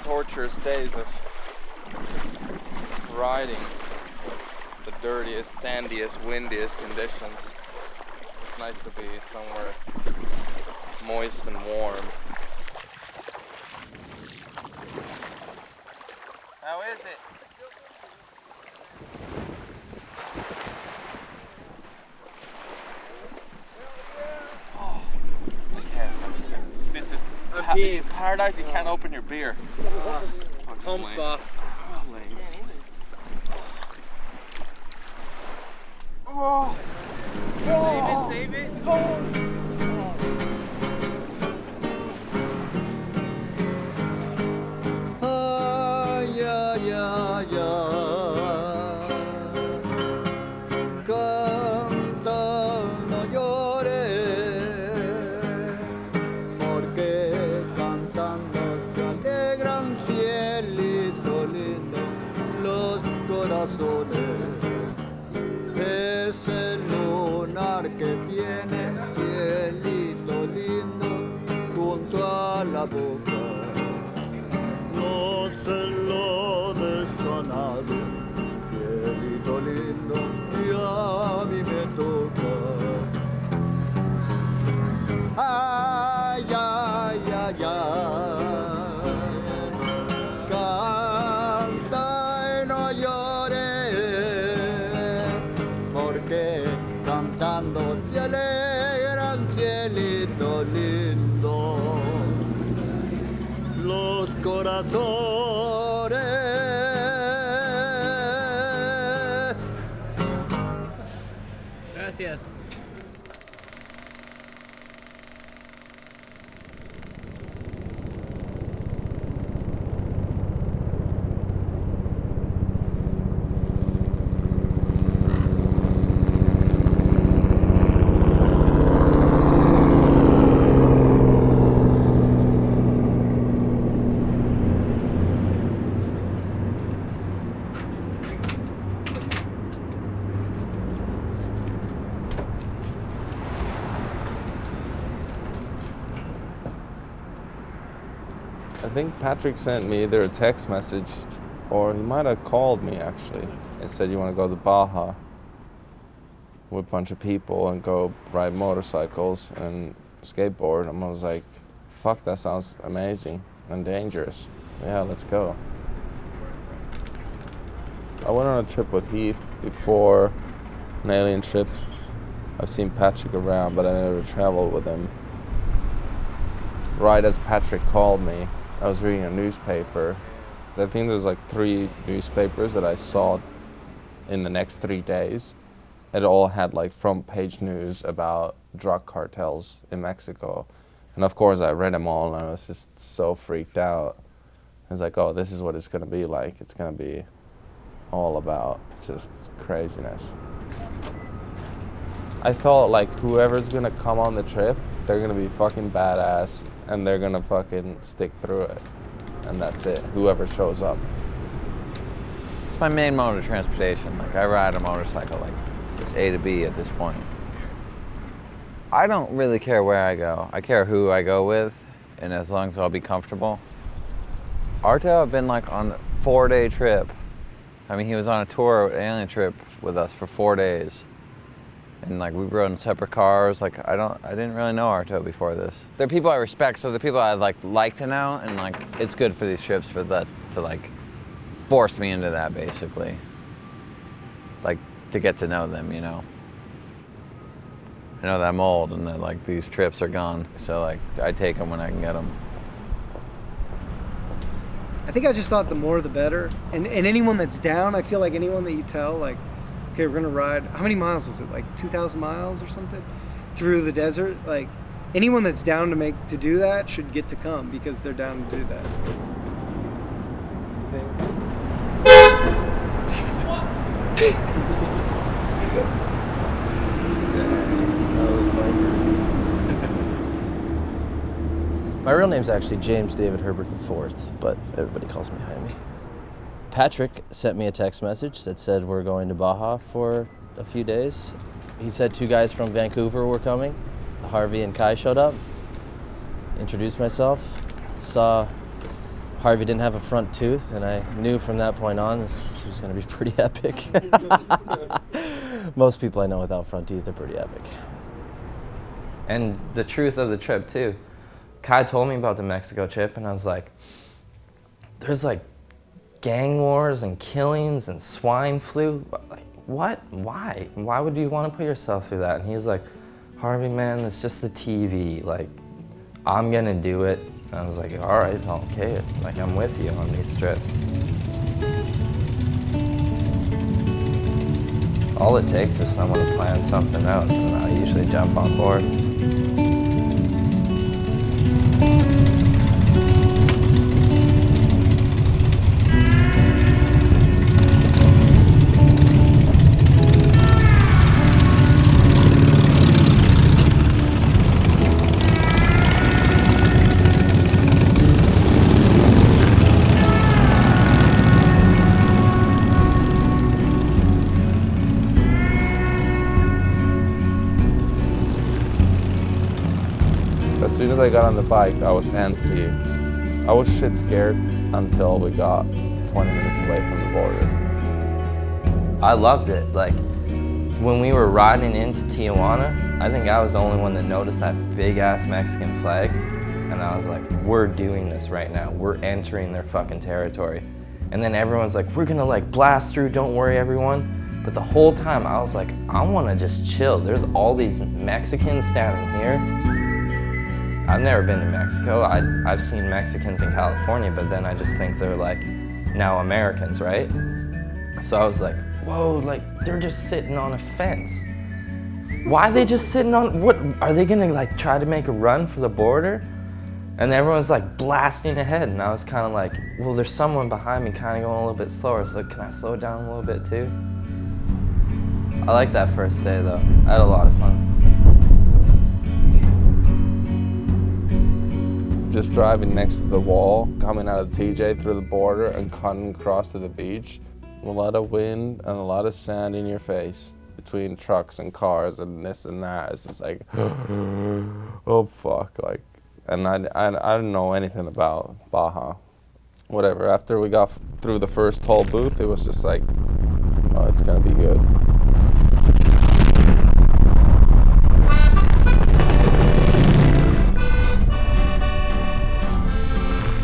torturous days of riding the dirtiest, sandiest, windiest conditions. It's nice to be somewhere moist and warm. How is it? Oh, this is paradise. You can't open your beer. Home spa. Oh. Save it. Canta, no llores, porque cantando se alegran cielito lindo los corazones. Es el lunar que tiene cielito lindo junto a la boca. No se lo desanado, cielito lindo, y a mí me toca. Ay, ay, ay, ay, canta y no llores, porque cantando se alegran, cielito lindo, los corazones. Gracias. I think Patrick sent me either a text message or he might have called me actually and said, you want to go to Baja with a bunch of people and go ride motorcycles and skateboard. And I was like, fuck, that sounds amazing and dangerous. Yeah, let's go. I went on a trip with Heath before, an alien trip. I've seen Patrick around, but I never traveled with him. Right as Patrick called me, I was reading a newspaper. I think there was like 3 newspapers that I saw in the next 3 days. It all had like front page news about drug cartels in Mexico. And of course I read them all and I was just so freaked out. I was like, oh, this is what it's gonna be like. It's gonna be all about just craziness. I felt like whoever's gonna come on the trip, they're gonna be fucking badass and they're gonna fucking stick through it. And that's it, whoever shows up. It's my main mode of transportation. Like, I ride a motorcycle, like, it's A to B at this point. I don't really care where I go. I care who I go with, and as long as I'll be comfortable. Arto, I've been like on a 4-day trip. I mean, he was on a tour, alien trip with us for 4 days. And like we rode in separate cars. Like I didn't really know Arto before this. They're people I respect, so they're people I'd like to know, and like it's good for these trips for that to like force me into that basically. Like to get to know them, you know. I know that I'm old and that like these trips are gone, so like I take them when I can get them. I think I just thought the more the better, and anyone that's down, I feel like anyone that you tell like, okay, we're gonna ride, how many miles was it? Like 2,000 miles or something? Through the desert? Like, anyone that's down to do that should get to come because they're down to do that. My real name's actually James David Herbert IV, but everybody calls me Hime. Patrick sent me a text message that said we're going to Baja for a few days. He said 2 guys from Vancouver were coming. Harvey and Kai showed up. Introduced myself. Saw Harvey didn't have a front tooth, and I knew from that point on this was going to be pretty epic. Most people I know without front teeth are pretty epic. And the truth of the trip too. Kai told me about the Mexico trip, and I was like, there's like gang wars and killings and swine flu. Like, what? Why? Why would you want to put yourself through that? And he's like, Harvey, man, it's just the TV. Like, I'm gonna do it. And I was like, all right, okay. Like, I'm with you on these trips. All it takes is someone to plan something out, and I usually jump on board. As soon as I got on the bike, I was antsy. I was shit scared until we got 20 minutes away from the border. I loved it. Like, when we were riding into Tijuana, I think I was the only one that noticed that big-ass Mexican flag. And I was like, we're doing this right now. We're entering their fucking territory. And then everyone's like, we're gonna like blast through, don't worry everyone. But the whole time I was like, I wanna just chill. There's all these Mexicans standing here. I've never been to Mexico. I've seen Mexicans in California, but then I just think they're like now Americans, right? So I was like, whoa, like they're just sitting on a fence. Why are they just sitting on, what, are they gonna like try to make a run for the border? And everyone's like blasting ahead, and I was kind of like, well, there's someone behind me kind of going a little bit slower, so can I slow it down a little bit too? I liked that first day though. I had a lot of fun. Just driving next to the wall, coming out of TJ through the border and cutting across to the beach. A lot of wind and a lot of sand in your face between trucks and cars and this and that. It's just like, oh fuck, like. And I didn't know anything about Baja. Whatever, after we got through the first toll booth, it was just like, oh, it's gonna be good.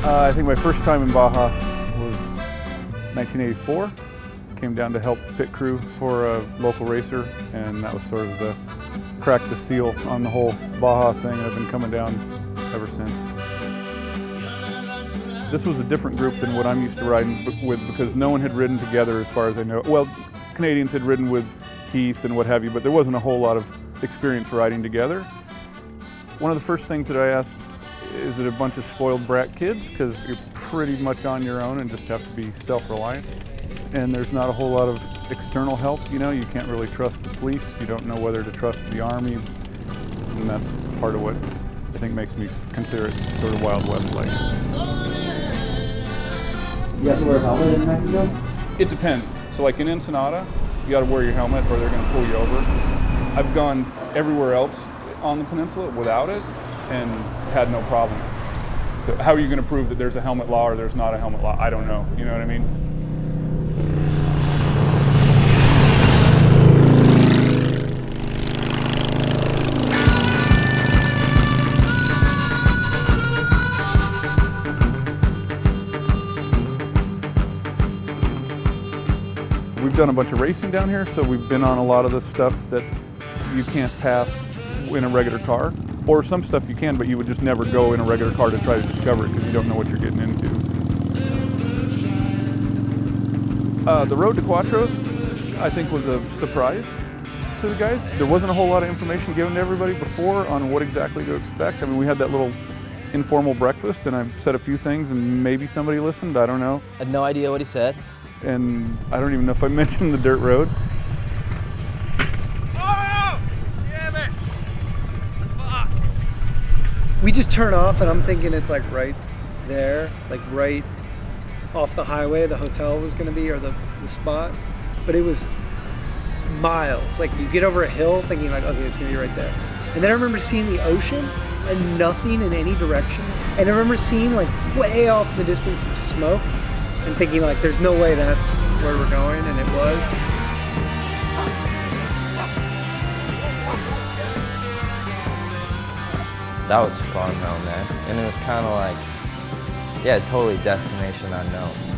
I think my first time in Baja was 1984. Came down to help pit crew for a local racer, and that was sort of the crack the seal on the whole Baja thing. I've been coming down ever since. This was a different group than what I'm used to riding with, because no one had ridden together as far as I know. Well, Canadians had ridden with Heath and what have you, but there wasn't a whole lot of experience riding together. One of the first things that I asked, is it a bunch of spoiled brat kids? Because you're pretty much on your own and just have to be self-reliant. And there's not a whole lot of external help, you know? You can't really trust the police. You don't know whether to trust the army. And that's part of what I think makes me consider it sort of Wild West-like. You have to wear a helmet in Mexico? It depends. So like in Ensenada, you gotta wear your helmet or they're gonna pull you over. I've gone everywhere else on the peninsula without it and had no problem. So how are you gonna prove that there's a helmet law or there's not a helmet law? I don't know, you know what I mean? We've done a bunch of racing down here, so we've been on a lot of the stuff that you can't pass in a regular car. Or some stuff you can, but you would just never go in a regular car to try to discover it because you don't know what you're getting into. The road to Cuatros, I think, was a surprise to the guys. There wasn't a whole lot of information given to everybody before on what exactly to expect. I mean, we had that little informal breakfast, and I said a few things, and maybe somebody listened, I don't know. I had no idea what he said. And I don't even know if I mentioned the dirt road. We just turn off, and I'm thinking it's like right there, like right off the highway the hotel was going to be, or the spot. But it was miles. Like you get over a hill thinking like, okay, it's going to be right there. And then I remember seeing the ocean and nothing in any direction. And I remember seeing like way off in the distance some smoke and thinking like, there's no way that's where we're going, and it was. That was fun though, man. And it was kind of like, yeah, totally destination unknown.